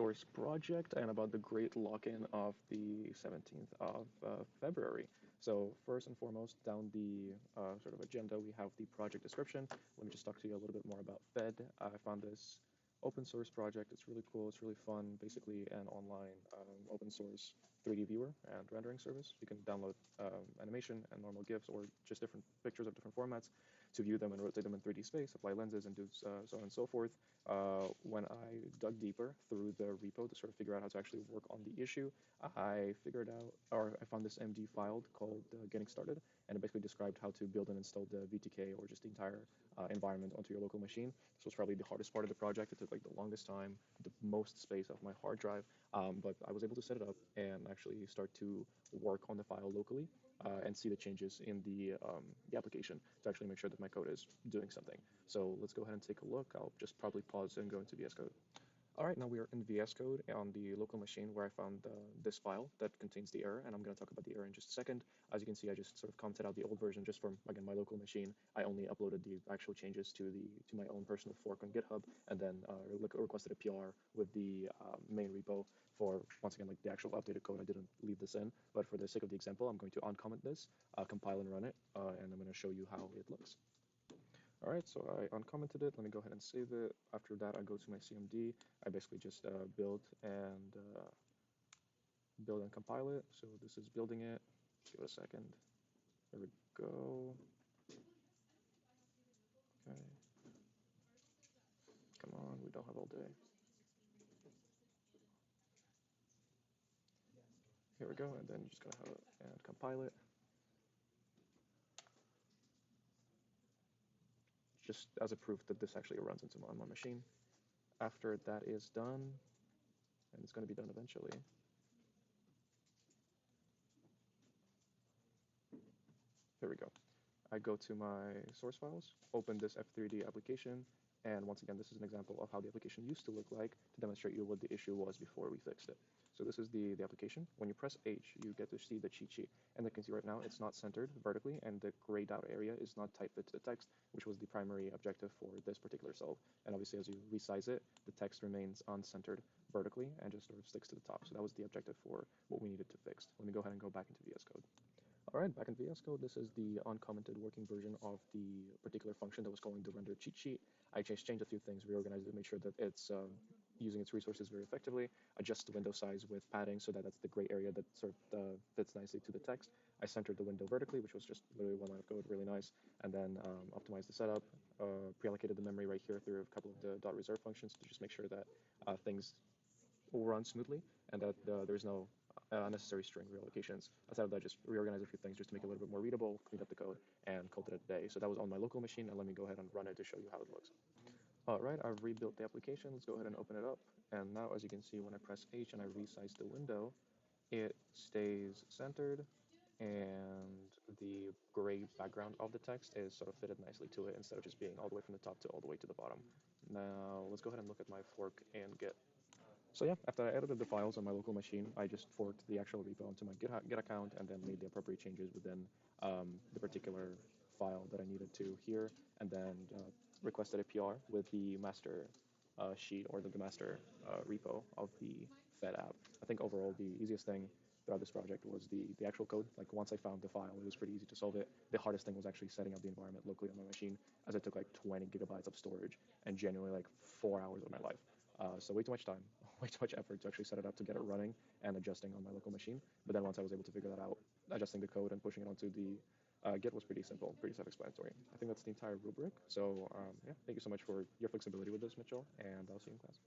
source project and about the great lock-in of the 17th of February. So first and foremost, down the sort of agenda, we have the project description. Let me just talk to you a little bit more about Fed. I found this open source project. It's really cool. It's really fun. Basically, an online open source 3D viewer and rendering service. You can download animation and normal GIFs or just different pictures of different formats to view them and rotate them in 3D space, apply lenses, and do so on and so forth. When I dug deeper through the repo to sort of figure out how to actually work on the issue, I figured out, or I found this MD file called Getting Started, and it basically described how to build and install the VTK or just the entire environment onto your local machine. This was probably the hardest part of the project. It took like the longest time, the most space of my hard drive, but I was able to set it up and actually start to work on the file locally and see the changes in the application to actually make sure that my code is doing something. So let's go ahead and take a look. I'll just probably pause and go into VS Code. All right, now we are in VS Code on the local machine where I found this file that contains the error, and I'm going to talk about the error in just a second. As you can see, I just sort of commented out the old version just from, again, my local machine. I only uploaded the actual changes to my own personal fork on GitHub, and then requested a PR with the main repo for, once again, like the actual updated code. I didn't leave this in, but for the sake of the example, I'm going to uncomment this, compile and run it, and I'm going to show you how it looks. All right, so I uncommented it. Let me go ahead and save it. After that, I go to my CMD. I basically just build and compile it. So this is building it. Give it a second. There we go. Okay. Come on, we don't have all day. Here we go, and then you just gotta have it and compile it. Just as a proof that this actually runs into my machine. After that is done, and it's gonna be done eventually. There we go. I go to my source files, open this F3D application, and once again, this is an example of how the application used to look like to demonstrate you what the issue was before we fixed it. So this is the application. When you press H, you get to see the cheat sheet. And you can see right now, it's not centered vertically, and the grayed out area is not type fit to the text, which was the primary objective for this particular solve. And obviously, as you resize it, the text remains uncentered vertically and just sort of sticks to the top. So that was the objective for what we needed to fix. Let me go ahead and go back into VS Code. All right, back in VS Code, this is the uncommented working version of the particular function that was calling the render cheat sheet. I changed a few things, reorganized it to make sure that it's using its resources very effectively, adjust the window size with padding so that that's the gray area that sort of fits nicely to the text. I centered the window vertically, which was just literally one line of code, really nice, and then optimized the setup, pre-allocated the memory right here through a couple of the .reserve functions to just make sure that things will run smoothly and that there's no unnecessary string reallocations. Outside of that, just reorganize a few things just to make it a little bit more readable, cleaned up the code, and called it a day. So that was on my local machine, and let me go ahead and run it to show you how it looks. All right, I've rebuilt the application. Let's go ahead and open it up. And now, as you can see, when I press H and I resize the window, it stays centered, and the gray background of the text is sort of fitted nicely to it instead of just being all the way from the top to all the way to the bottom. Now, let's go ahead and look at my fork and Git. So yeah, after I edited the files on my local machine, I just forked the actual repo onto my Git account and then made the appropriate changes within the particular file that I needed to here, and then requested a PR with the master sheet or the master repo of the Fed app. I think overall the easiest thing throughout this project was the actual code. Like once I found the file, it was pretty easy to solve it. The hardest thing was actually setting up the environment locally on my machine, as it took like 20 gigabytes of storage and genuinely like 4 hours of my life. So way too much time, way too much effort to actually set it up to get it running and adjusting on my local machine. But then once I was able to figure that out, adjusting the code and pushing it onto the Git was pretty simple, pretty self-explanatory. I think that's the entire rubric. So yeah, thank you so much for your flexibility with this, Mitchell, and I'll see you in class.